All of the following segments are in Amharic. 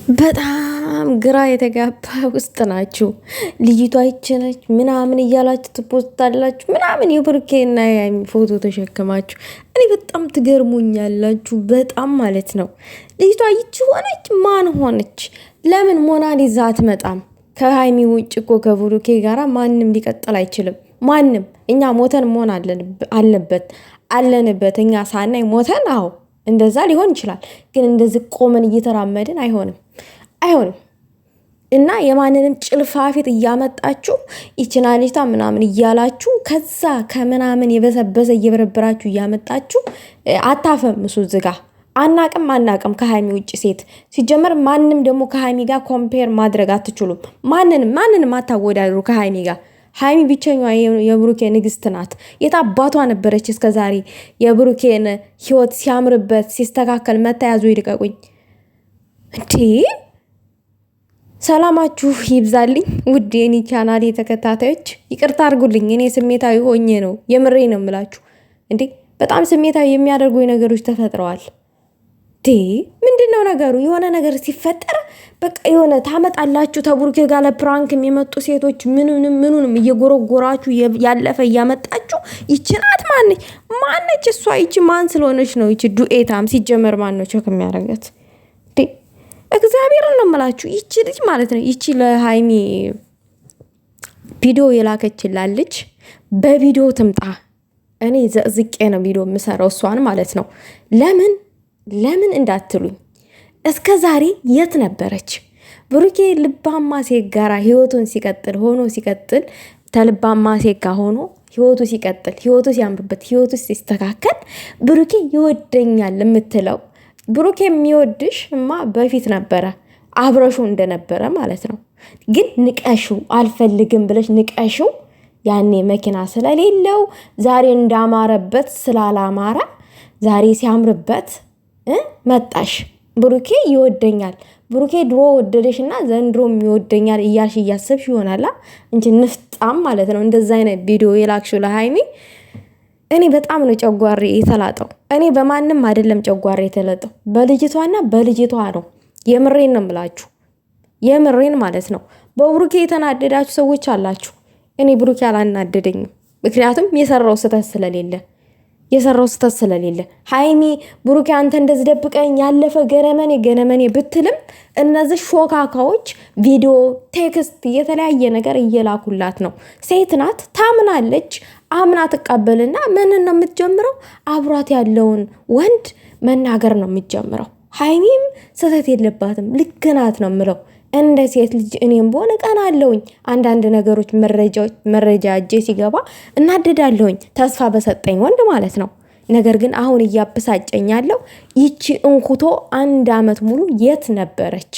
በጣም ግራ የተጋባ ውስጥ ናችሁ። ልጅቷ ይችነች ምናምን እያላችሁ ትፖስታላችሁ ምናምን የብሩኬና የሀይሚ ፎቶ ተሸክማችሁ እኔ በጣም ትገርሙኛላችሁ። በጣም ማለት ነው። ልጅቷ ይቺ ሆነች ማን ሆነች? ለምን ሞናሊዛ አትመጣም? ከሀይሚ ውጭ እኮ ከብሩኬ ጋራ ማንም ሊቀጥል አይችልም። ማንም እኛ ሞተን መሆን አለንበት እኛ ሳናይ ሞተን። አዎ እንደዛ ሊሆን ይችላል። ግን እንደዚህ ቆመን እየተራመድን አይሆንም። እና የማንንም ጭልፋ ፊት እያመጣችሁ ይችና ልጅታ ምናምን እያላችሁ ከዛ ከምናምን የበሰበሰ እየበረበራችሁ እያመጣችሁ አታፈምሱ። ዝጋ አናቅም ከሀይሚ ውጭ ሴት ሲጀመር ማንም ደግሞ ከሀይሚ ጋር ኮምፔር ማድረግ አትችሉም። ማንንም አታወዳድሩ ከሀይሚ ጋር። ሀይሚ ብቸኛዋ የብሩኬ ንግስት ናት። የት አባቷ ነበረች እስከዛሬ የብሩኬን ህይወት ሲያምርበት ሲስተካከል መታያዙ ይልቀቁኝ እንዴ! ሰላማችሁ ይብዛልኝ ውድ የኔ ቻናል ተከታታዮች፣ ይቅርታ አድርጉልኝ። እኔ ስሜታዊ ሆኜ ነው፣ የምሬ ነው የምላችሁ። እንዴ በጣም ስሜታዊ የሚያደርጉ ነገሮች ተፈጥረዋል። ምንድነው ነገሩ? የሆነ ነገር ሲፈጠር በቃ የሆነ ታመጣላችሁ። ተብሩኬ ጋር ለፕራንክ የሚመጡ ሴቶች ምኑንም እየጎረጎራችሁ ያለፈ እያመጣችሁ ይችናት ማነች እሷ? ይቺ ማን ስለሆነች ነው? ይቺ ዱኤታም ሲጀመር ማን ነው ቸክ የሚያደርጋት? እግዚአብሔርን ነው የምላችሁ። ይቺ ልጅ ማለት ነው ይቺ ለሀይሚ ቪዲዮ የላከችላለች በቪዲዮ ትምጣ። እኔ ዘቅዝቄ ነው ቪዲዮ የምሰራው እሷን ማለት ነው። ለምን እንዳትሉኝ እስከ ዛሬ የት ነበረች? ብሩኬ ልባማ ሴት ጋራ ህይወቱን ሲቀጥል ተልባማ ሴት ጋር ሆኖ ህይወቱ ሲቀጥል ህይወቱ ሲያምርበት ህይወቱ ሲስተካከል ብሩኬ ይወደኛል የምትለው ብሩኬ የሚወድሽ እማ በፊት ነበረ አብረሹ እንደነበረ ማለት ነው። ግን ንቀሽው አልፈልግም ብለሽ ንቀሽው ያኔ መኪና ስለሌለው ዛሬ እንዳማረበት ስላላማረ ዛሬ ሲያምርበት መጣሽ። ብሩኬ ይወደኛል ብሩኬ ድሮ ወደደሽና ዘንድሮም ይወደኛል እያልሽ እያሰብሽ ይሆናላ እንጂ ንፍጣም ማለት ነው። እንደዛ አይነት ቪዲዮ የላክሽው ለሃይሚ እኔ በጣም ነው ጨጓሬ የተላጠው። እኔ በማንም አይደለም ጨጓሬ የተላጠው በልጅቷና በልጅቷ ነው። የምሬን ነው የምላችሁ፣ የምሬን ማለት ነው። በብሩኬ የተናደዳችሁ ሰዎች አላችሁ። እኔ ብሩኬ አላናደደኝም፣ ምክንያቱም የሰራው ስህተት ስለሌለ ሃይሚ ብሩኬ አንተ እንደዚህ ደብቀኝ ያለፈ ገነመኔ ብትልም እነዚህ ሾካካዎች ቪዲዮ፣ ቴክስት፣ የተለያየ ነገር እየላኩላት ነው። ሴት ናት፣ ታምናለች። አምና ትቀበልና ምን ነው የምትጀምረው? አብሯት ያለውን ወንድ መናገር ነው የምትጀምረው። ሃይሚም ስህተት የለባትም፣ ልክ ናት ነው የምለው። እንደ ሴት ልጅ እኔም በሆነ ቀን አለውኝ አንዳንድ ነገሮች መረጃ እጄ ሲገባ እናደዳለሁኝ፣ ተስፋ በሰጠኝ ወንድ ማለት ነው። ነገር ግን አሁን እያበሳጨኝ ያለው ይቺ እንኩቶ 1 ዓመት ሙሉ የት ነበረች?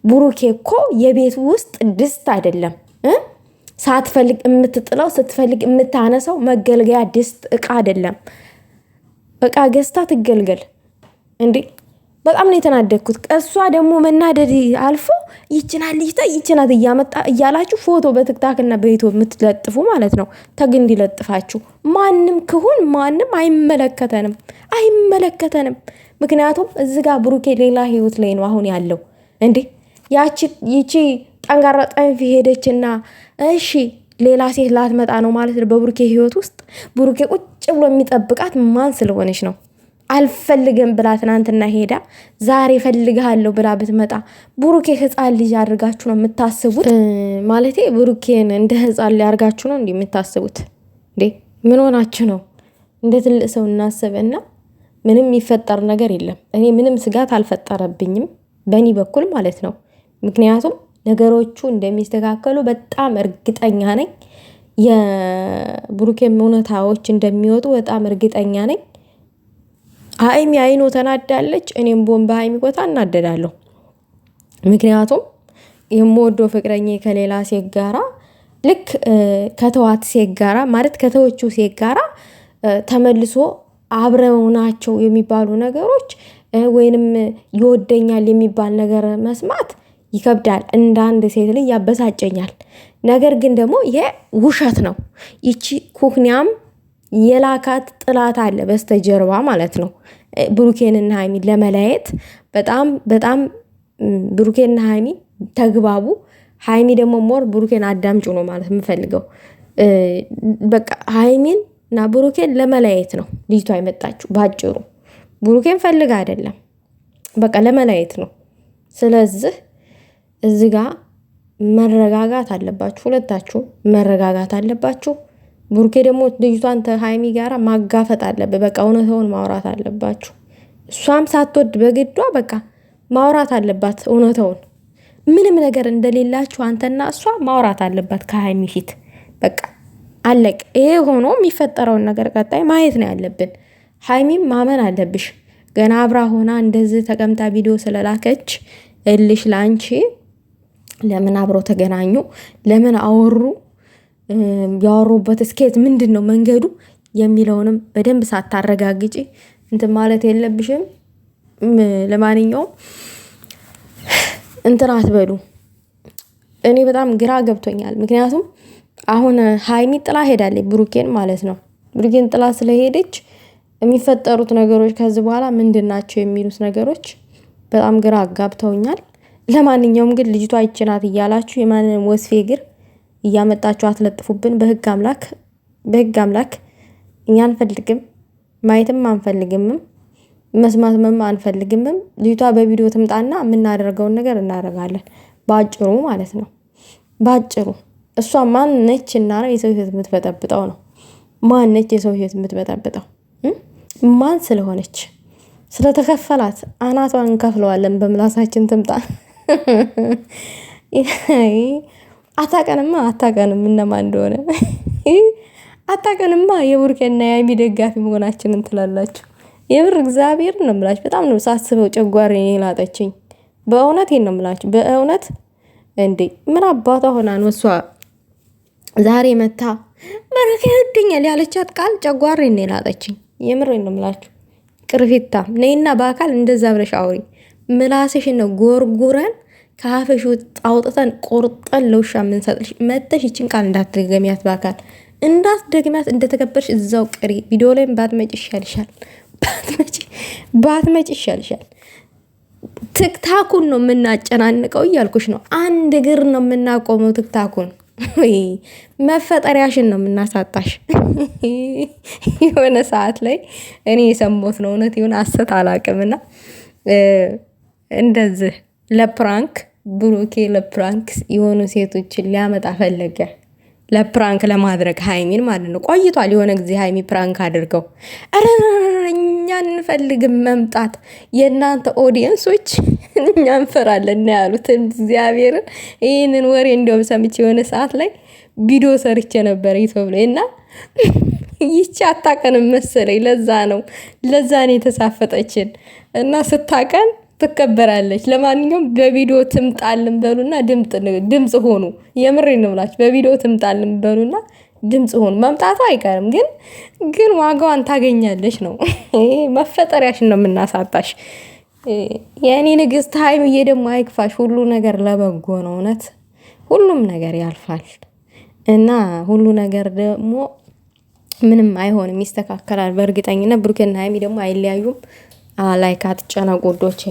ብሩኬ እኮ የቤት ውስጥ ድስት አይደለም፣ ሳትፈልግ የምትጥለው ስትፈልግ የምታነሳው መገልገያ ድስት እቃ አይደለም። በቃ ገዝታ ትገልገል እንዴ! በጣም ነው የተናደድኩት። እሷ ደግሞ መናደድ አልፎ ይችናት እያመጣ እያላችሁ ፎቶ በቲክታክ እና በዩቲዩብ የምትለጥፉ ማለት ነው። ተግ እንዲለጥፋችሁ ማንም ክሁን ማንም አይመለከተንም። ምክንያቱም እዚ ጋር ብሩኬ ሌላ ህይወት ላይ ነው አሁን ያለው። እንዴ ይቺ ጠንጋራ ጠንፊ ሄደችና እሺ ሌላ ሴት ላትመጣ ነው ማለት ነው በብሩኬ ህይወት ውስጥ። ብሩኬ ቁጭ ብሎ የሚጠብቃት ማን ስለሆነች ነው? አልፈልግም ብላ ትናንትና ሄዳ ዛሬ ፈልግሃለሁ ብላ ብትመጣ ብሩኬ ህፃን ልጅ አድርጋችሁ ነው የምታስቡት? ማለቴ ብሩኬን እንደ ህፃን ልጅ አድርጋችሁ ነው እንዴ የምታስቡት? እንዴ ምን ሆናችሁ ነው? እንደ ትልቅ ሰው እናስብና ምንም የሚፈጠር ነገር የለም። እኔ ምንም ስጋት አልፈጠረብኝም በእኔ በኩል ማለት ነው። ምክንያቱም ነገሮቹ እንደሚስተካከሉ በጣም እርግጠኛ ነኝ። የብሩኬም እውነታዎች እንደሚወጡ በጣም እርግጠኛ ነኝ። ሃይሚ አይኖ ተናዳለች። እኔም ቦምባ ሃይሚ ቦታ እናደዳለሁ። ምክንያቱም የምወደው ፍቅረኛ ከሌላ ሴት ጋራ ልክ ከተዋት ሴት ጋራ ማለት ከተወቹ ሴት ጋራ ተመልሶ አብረው ናቸው የሚባሉ ነገሮች ወይንም ይወደኛል የሚባል ነገር መስማት ይከብዳል። እንደ አንድ ሴት ልጅ ያበሳጨኛል። ነገር ግን ደግሞ ይሄ ውሸት ነው። ይቺ ኩክኒያም የላካት ጥላት አለ በስተጀርባ ማለት ነው። ብሩኬንና ሃይሚን ለመለያየት በጣም ብሩኬና ሀይሚ ተግባቡ። ሀይሚ ደግሞ ሞር ብሩኬን አዳምጩ ነው ማለት የምፈልገው። በቃ ሀይሚን እና ብሩኬን ለመለያየት ነው ልጅቷ የመጣችው ባጭሩ። ብሩኬን ፈልጋ አይደለም፣ በቃ ለመለያየት ነው። ስለዚህ እዚህ ጋር መረጋጋት አለባችሁ፣ ሁለታችሁ መረጋጋት አለባችሁ። ብሩኬ ደግሞ ልጅቷን ሀይሚ ጋራ ማጋፈጥ አለበት። በቃ እውነታውን ማውራት አለባችሁ። እሷም ሳትወድ በግዷ በቃ ማውራት አለባት እውነታውን። ምንም ነገር እንደሌላችሁ አንተና እሷ ማውራት አለባት ከሀይሚ ፊት። በቃ አለቅ። ይሄ ሆኖ የሚፈጠረውን ነገር ቀጣይ ማየት ነው ያለብን። ሀይሚም ማመን አለብሽ። ገና አብራ ሆና እንደዚህ ተቀምጣ ቪዲዮ ስለላከች እልሽ ለአንቺ ለምን አብሮ ተገናኙ? ለምን አወሩ? ያወሩበት እስኬት ምንድን ነው መንገዱ የሚለውንም በደንብ ሳታረጋግጪ እንትን ማለት የለብሽም። ለማንኛውም እንትን አትበሉ። እኔ በጣም ግራ ገብቶኛል። ምክንያቱም አሁን ሀይሚ ጥላ ሄዳለች ብሩኬን ማለት ነው። ብሩኬን ጥላ ስለሄደች የሚፈጠሩት ነገሮች ከዚህ በኋላ ምንድን ናቸው የሚሉት ነገሮች በጣም ግራ አጋብተውኛል። ለማንኛውም ግን ልጅቷ ይችናት እያላችሁ የማንንም ወስፌ እግር እያመጣችሁ አትለጥፉብን። በህግ አምላክ እኛ አንፈልግም፣ ማየትም አንፈልግምም፣ መስማትም አንፈልግምም። ልጅቷ በቪዲዮ ትምጣና የምናደርገውን ነገር እናደርጋለን። ባጭሩ ማለት ነው። ባጭሩ እሷ ማን ነች እና ነው የሰው ህይወት የምትበጠብጠው? ነው ማን ነች የሰው ህይወት የምትበጠብጠው? ማን ስለሆነች? ስለተከፈላት አናቷን እንከፍለዋለን በምላሳችን ትምጣ። አታቀንም እነማን እንደሆነ አታቀንማ። የቡርኬና የሀይሚ ደጋፊ መሆናችንን ትላላችሁ። የብር እግዚአብሔር ነው የምላችሁ። በጣም ነው ሳስበው ጨጓራዬን የላጠችኝ። በእውነት ነው የምላችሁ። በእውነት እንዴ ምን አባቷ ሆና ነው እሷ ዛሬ መታ ብሩኬ ይወደኛል ያለቻት ቃል ጨጓራዬን የላጠችኝ። የምሬን ነው የምላችሁ። ቅርፊታ ነይና በአካል እንደዛ ብለሽ አውሪ። ምላስሽን ነው ጎርጉረን ከአፍሽ አውጥተን ቆርጠን ለውሻ የምንሰጥልሽ። መተሽ ይችን ቃል እንዳትደገሚያት፣ በአካል እንዳትደገሚያት። እንደተከበርሽ እዛው ቅሪ። ቪዲዮ ላይም ባትመጪ ይሻልሻል። ባትመጪ ይሻልሻል። ትክታኩን ነው የምናጨናንቀው እያልኩሽ ነው። አንድ እግር ነው የምናቆመው ትክታኩን። መፈጠሪያሽን ነው የምናሳጣሽ። የሆነ ሰዓት ላይ እኔ የሰሞት ነው እውነት ይሁን ሐሰት አላቅምና እንደዚህ ለፕራንክ ብሩኬ ለፕራንክ የሆኑ ሴቶችን ሊያመጣ ፈለገ። ለፕራንክ ለማድረግ ሀይሚን ማለት ነው። ቆይቷል የሆነ ጊዜ ሀይሚ ፕራንክ አድርገው እኛ እንፈልግም መምጣት የእናንተ ኦዲየንሶች እኛ እንፈራለን ነው ያሉት። እግዚአብሔርን ይህንን ወሬ እንዲያውም ሰምቼ የሆነ ሰዓት ላይ ቪዲዮ ሰርቼ ነበር ዩቲዩብ ላይ እና ይቺ አታቀንም መሰለኝ። ለዛ ነው የተሳፈጠችን እና ስታቀን ትከበራለች። ለማንኛውም በቪዲዮ ትምጣልን በሉና ድምጽ ሆኑ። የምሬን ነው ብላችሁ በቪዲዮ ትምጣልን በሉና ድምጽ ሆኑ። መምጣቱ አይቀርም ግን ዋጋዋን ታገኛለች ነው። መፈጠሪያሽን ነው የምናሳጣሽ። የእኔ ንግስት ሀይሚዬ ደግሞ አይክፋሽ። ሁሉ ነገር ለበጎ ነው። እውነት ሁሉም ነገር ያልፋል እና ሁሉ ነገር ደግሞ ምንም አይሆንም፣ ይስተካከላል በእርግጠኝነት። ብሩኬና ሀይሚ ደግሞ አይለያዩም። ላይክ አትጨነቁ ውዶቼ።